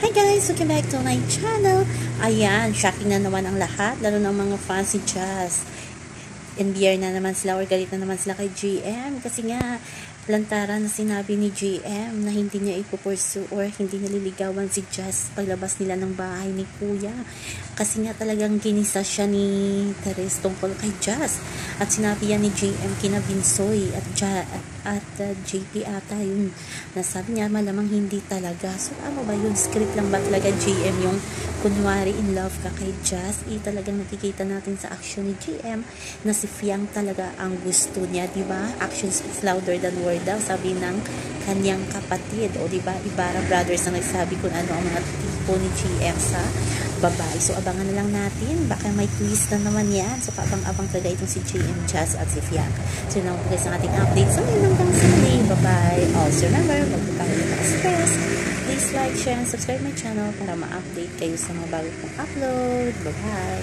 Hi guys! Welcome back to my channel. Ayan, shocking na naman ang lahat, lalo ng mga fans ni Jazz. NBR na naman sila or galit na naman sila kay GM kasi nga lantaran na sinabi ni GM na hindi niya ipupursue or hindi nililigawan si Jazz paglabas nila ng bahay ni Kuya. Kasi nga talagang ginisa siya ni Teres tungkol kay Jazz. At sinabi yan ni GM kina Binsoy at JP ata yun. Nasabi niya malamang hindi talaga. So ano ba yun? Script lang ba talaga GM yung kunwari in love ka kay Jazz? Talagang nakikita natin sa action ni GM na si Fiang talaga ang gusto niya, diba? Action speaks louder than word daw, sabi ng kanyang kapatid. O diba, Ibarra Brothers na nagsabi kung ano ang mga tipo ni GM sa babae. So abangan na lang natin, baka may twist na naman yan. So kaabang-abang talaga itong si GM, Jazz at si Fiang. So yun lang po guys ang ating update. So yun hanggang sa muli. Bye-bye. Also remember, wag po tayo stress. Please like, share, and subscribe my channel para ma-update kayo sa mga bago kong upload. Bye-bye.